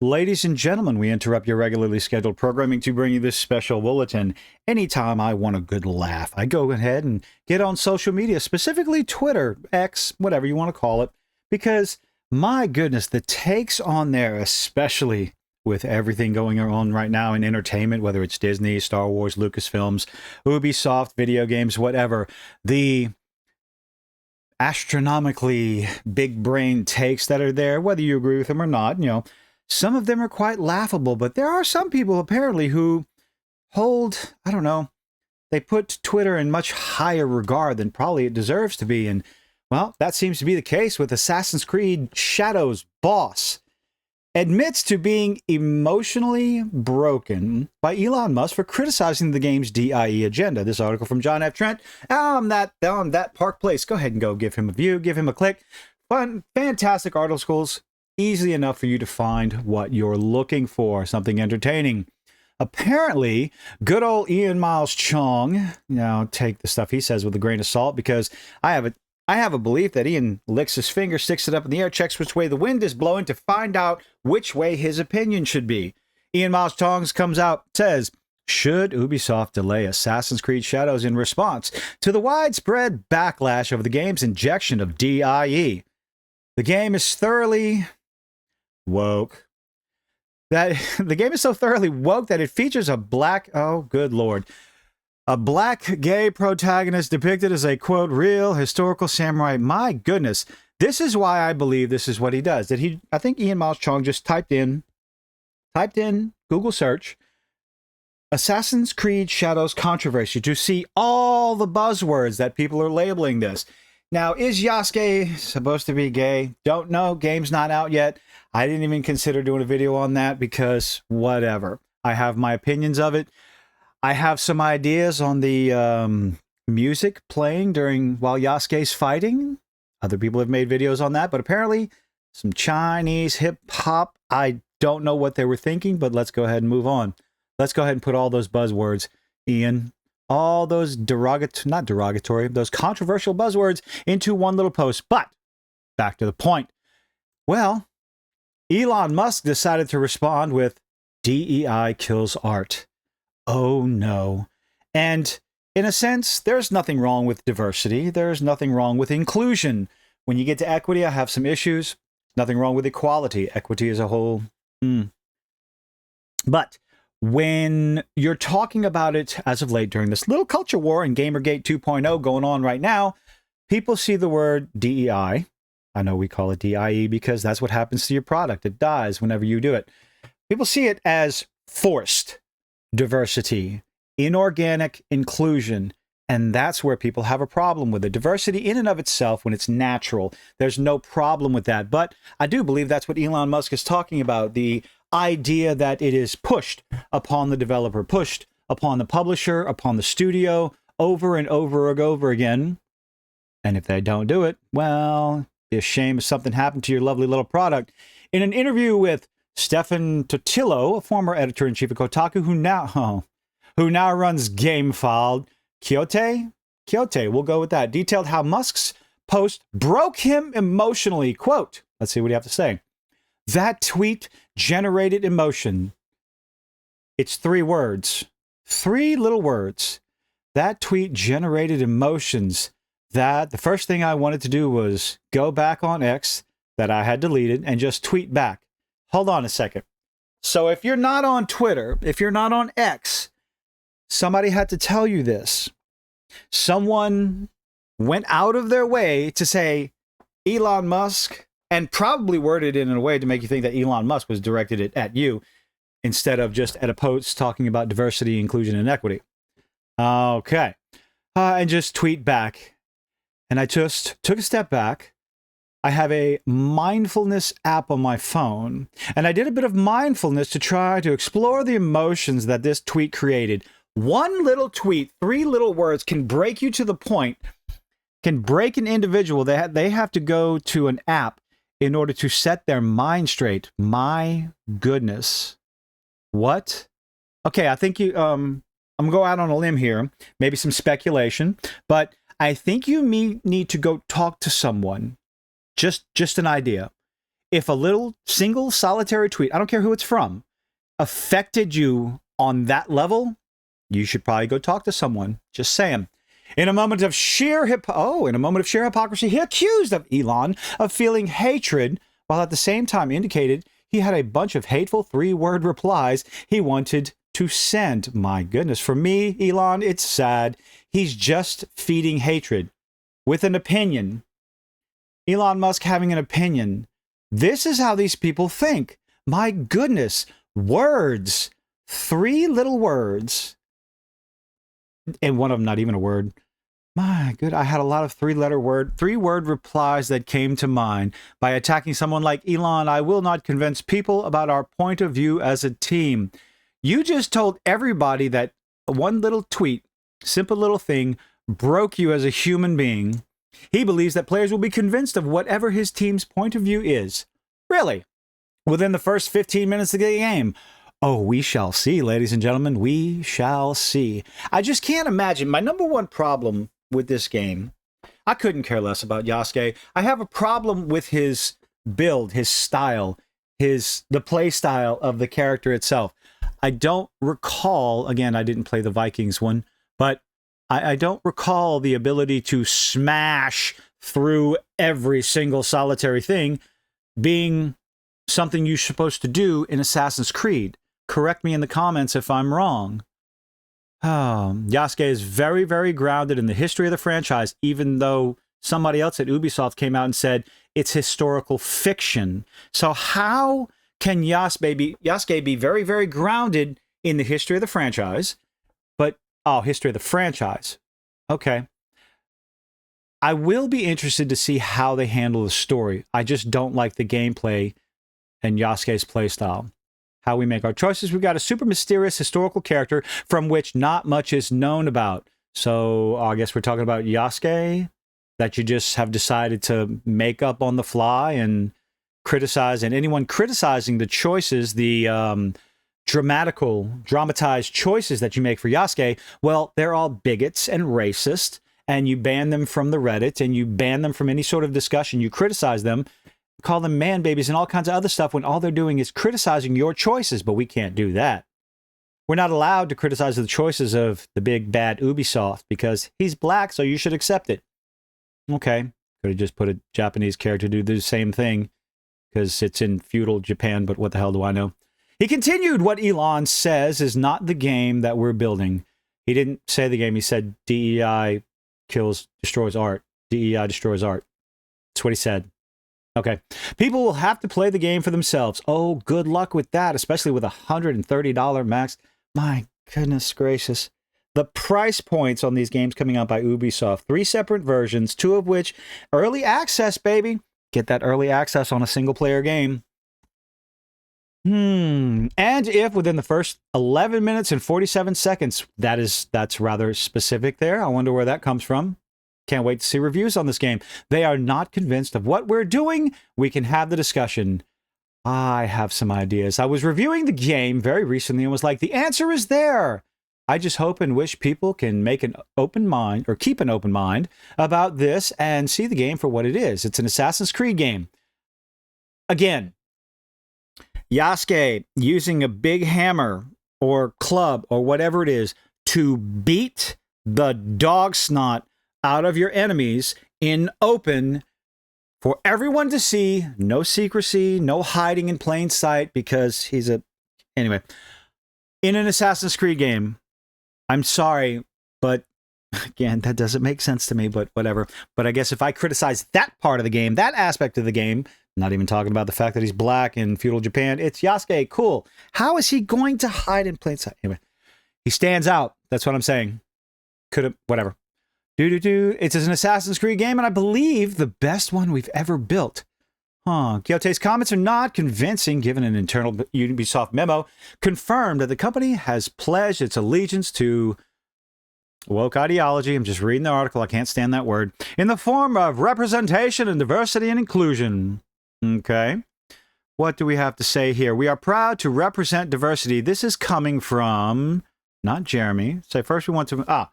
Ladies and gentlemen, we interrupt your regularly scheduled programming to bring you this special bulletin. Anytime I want a good laugh, I go ahead and get on social media, specifically Twitter, X, whatever you want to call it, because my goodness, the takes on there, especially with everything going on right now in entertainment, whether it's Disney, Star Wars, Lucasfilms, Ubisoft, video games, whatever, the astronomically big brain takes that are there, whether you agree with them or not, some of them are quite laughable, but there are some people apparently who hold, I don't know, they put Twitter in much higher regard than probably it deserves to be. And, well, that seems to be the case with Assassin's Creed Shadows boss. Admits to being emotionally broken by Elon Musk for criticizing the game's DIE agenda. This article from John F. Trent on that Park Place. Go ahead and go give him a view, give him a click. Fun, fantastic articles. Easy enough for you to find what you're looking for, something entertaining. Apparently, good old Ian Miles Chong, take the stuff he says with a grain of salt, because I have a belief that Ian licks his finger, sticks it up in the air, checks which way the wind is blowing to find out which way his opinion should be. Ian Miles Chong comes out, says, should Ubisoft delay Assassin's Creed Shadows in response to the widespread backlash over the game's injection of DIE? The game is thoroughly woke. The game is so thoroughly woke that it features a black, oh good lord, a black gay protagonist depicted as a quote real historical samurai. My goodness, this is why I believe this is what he does. I think Ian Miles Chong just typed in Google search Assassin's Creed Shadows controversy to see all the buzzwords that people are labeling this. Now, is Yasuke supposed to be gay? Don't know. Game's not out yet. I didn't even consider doing a video on that because whatever. I have my opinions of it. I have some ideas on the music playing while Yasuke's fighting. Other people have made videos on that, but apparently some Chinese hip hop. I don't know what they were thinking, but let's go ahead and move on. Let's go ahead and put all those buzzwords, Ian, all those not derogatory, those controversial buzzwords into one little post. But back to the point. Well, Elon Musk decided to respond with DEI kills art. Oh no. And in a sense, there's nothing wrong with diversity. There's nothing wrong with inclusion. When you get to equity, I have some issues. Nothing wrong with equality. Equity as a whole. But when you're talking about it as of late during this little culture war in Gamergate 2.0 going on right now, people see the word DEI. I know we call it DIE because that's what happens to your product. It dies whenever you do it. People see it as forced diversity, inorganic inclusion, and that's where people have a problem with it. Diversity in and of itself, when it's natural, there's no problem with that. But I do believe that's what Elon Musk is talking about, the idea that it is pushed upon the developer, pushed upon the publisher, upon the studio, over and over and over again. And if they don't do it, well, be a shame if something happened to your lovely little product. In an interview with Stefan Totillo, a former editor-in-chief of Kotaku, who now runs GameFile, Kyote, we'll go with that, detailed how Musk's post broke him emotionally. Quote, let's see what you have to say. That tweet generated emotion. It's 3 words. 3 little words. That tweet generated emotions. That the first thing I wanted to do was go back on X that I had deleted and just tweet back. Hold on a second. So if you're not on Twitter, if you're not on X, somebody had to tell you this. Someone went out of their way to say Elon Musk, and probably worded it in a way to make you think that Elon Musk was directed it at you instead of just at a post talking about diversity, inclusion, and equity. Okay. And just tweet back. And I just took a step back. I have a mindfulness app on my phone, and I did a bit of mindfulness to try to explore the emotions that this tweet created. One little tweet, 3 little words can break you to the point, can break an individual. They have to go to an app in order to set their mind straight. My goodness. What? Okay, I think I'm going to go out on a limb here, maybe some speculation, but I think you need to go talk to someone. Just an idea. If a little single solitary tweet, I don't care who it's from, affected you on that level, you should probably go talk to someone. Just saying. In a moment of sheer hypocrisy, he accused of Elon of feeling hatred, while at the same time indicated he had a bunch of hateful 3-word replies he wanted to send. My goodness. For me, Elon, it's sad. He's just feeding hatred with an opinion. Elon Musk having an opinion. This is how these people think. My goodness. Words. 3 little words. And one of them not even a word. My good, I had a lot of 3-word replies that came to mind. By attacking someone like Elon, I will not convince people about our point of view as a team. You just told everybody that one little tweet, simple little thing, broke you as a human being. He believes that players will be convinced of whatever his team's point of view is. Really? Within the first 15 minutes of the game? Oh, we shall see, ladies and gentlemen. We shall see. I just can't imagine. My number one problem with this game, I couldn't care less about Yasuke. I have a problem with his build, his style, the play style of the character itself. I don't recall, again, I didn't play the Vikings one, but I don't recall the ability to smash through every single solitary thing being something you're supposed to do in Assassin's Creed. Correct me in the comments if I'm wrong. Yasuke is very, very grounded in the history of the franchise, even though somebody else at Ubisoft came out and said it's historical fiction. So how can Yasuke be very, very grounded in the history of the franchise, but, history of the franchise. Okay. I will be interested to see how they handle the story. I just don't like the gameplay and Yasuke's playstyle. How we make our choices. We've got a super mysterious historical character from which not much is known about. So I guess we're talking about Yasuke, that you just have decided to make up on the fly and criticize. And anyone criticizing the choices, the dramatized choices that you make for Yasuke, well, they're all bigots and racist. And you ban them from the Reddit, and you ban them from any sort of discussion. You criticize them, call them man babies and all kinds of other stuff when all they're doing is criticizing your choices, but we can't do that. We're not allowed to criticize the choices of the big bad Ubisoft because he's black, so you should accept it. Okay, could have just put a Japanese character to do the same thing because it's in feudal Japan, but what the hell do I know? He continued, what Elon says is not the game that we're building. He didn't say the game, he said DEI destroys art. DEI destroys art. That's what he said. Okay. People will have to play the game for themselves. Oh, good luck with that, especially with $130 max. My goodness gracious. The price points on these games coming out by Ubisoft. 3 separate versions, 2 of which early access, baby. Get that early access on a single-player game. And if within the first 11 minutes and 47 seconds, that's rather specific there. I wonder where that comes from. Can't wait to see reviews on this game. They are not convinced of what we're doing. We can have the discussion. I have some ideas. I was reviewing the game very recently and was like, the answer is there. I just hope and wish people can make an open mind or keep an open mind about this and see the game for what it is. It's an Assassin's Creed game. Again, Yasuke using a big hammer or club or whatever it is to beat the dog snot out of your enemies in open for everyone to see. No secrecy, no hiding in plain sight because he's anyway, in an Assassin's Creed game. I'm sorry, but again, that doesn't make sense to me, but whatever. But I guess if I criticize that part of the game, that aspect of the game, not even talking about the fact that he's black in feudal Japan, it's Yasuke, cool. How is he going to hide in plain sight? Anyway, he stands out. That's what I'm saying. Whatever. It's an Assassin's Creed game, and I believe the best one we've ever built. Quixote's comments are not convincing, given an internal Ubisoft memo confirmed that the company has pledged its allegiance to woke ideology. I'm just reading the article. I can't stand that word. In the form of representation and diversity and inclusion. Okay. What do we have to say here? We are proud to represent diversity. This is coming from, not Jeremy. So first we want to,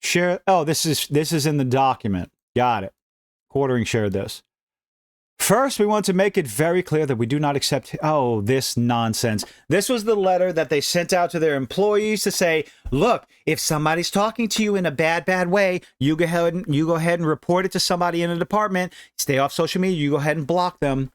share. Oh, this is in the document. Got it. Quartering shared this. First, we want to make it very clear that we do not accept, oh, this nonsense. This was the letter that they sent out to their employees to say, look, if somebody's talking to you in a bad way, you go ahead and report it to somebody in the department. Stay off social media. You go ahead and block them.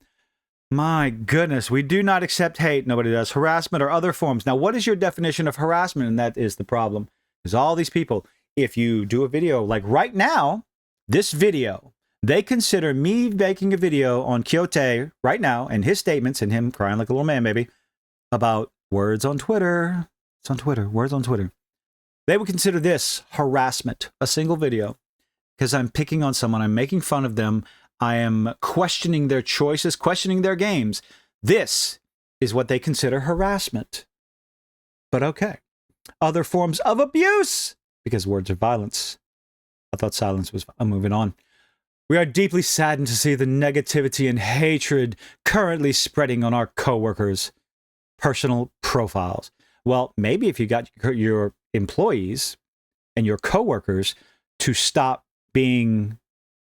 My goodness, we do not accept hate. Nobody does. Harassment or other forms. Now, what is your definition of harassment? And that is the problem. Because all these people, if you do a video like right now, this video, they consider me making a video on Quixote right now and his statements and him crying like a little man, maybe, about words on Twitter. It's on Twitter, words on Twitter. They would consider this harassment, a single video, because I'm picking on someone. I'm making fun of them. I am questioning their choices, questioning their games. This is what they consider harassment. But okay. Other forms of abuse, because words are violence. I thought silence was, I'm moving on. We are deeply saddened to see the negativity and hatred currently spreading on our coworkers' personal profiles. Well, maybe if you got your employees and your coworkers to stop being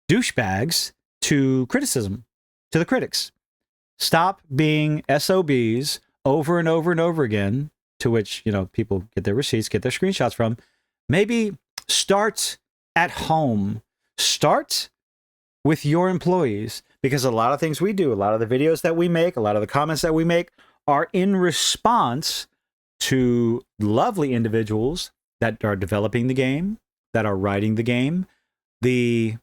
douchebags to criticism, to the critics. Stop being SOBs over and over and over again, to which, you know, people get their receipts, get their screenshots from. Maybe start at home. Start with your employees, because a lot of things we do, a lot of the videos that we make, a lot of the comments that we make are in response to lovely individuals that are developing the game, that are writing the game, the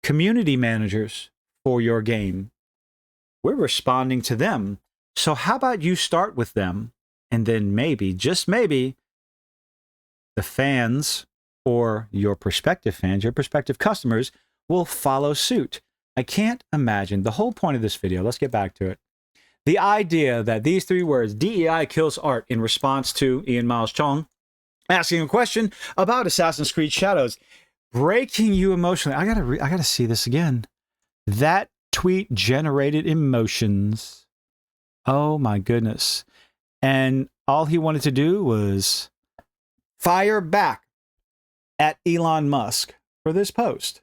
community managers for your game. We're responding to them. So how about you start with them, and then maybe, just maybe, the fans or your prospective fans, your prospective customers will follow suit. I can't imagine the whole point of this video. Let's get back to it. The idea that these three words, DEI kills art, in response to Ian Miles Chong asking a question about Assassin's Creed Shadows, breaking you emotionally. I gotta see this again. That tweet generated emotions. Oh my goodness. And all he wanted to do was fire back at Elon Musk for this post.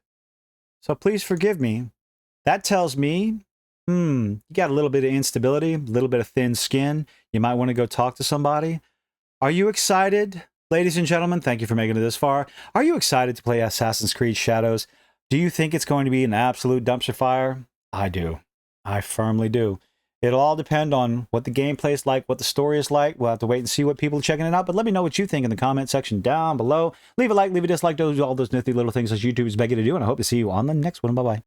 So please forgive me. That tells me, you got a little bit of instability, a little bit of thin skin. You might want to go talk to somebody. Are you excited, ladies and gentlemen? Thank you for making it this far. Are you excited to play Assassin's Creed Shadows? Do you think it's going to be an absolute dumpster fire? I do. I firmly do. It'll all depend on what the gameplay is like, what the story is like. We'll have to wait and see what people are checking it out. But let me know what you think in the comment section down below. Leave a like, leave a dislike, do all those nifty little things as YouTubers beg you to do. And I hope to see you on the next one. Bye-bye.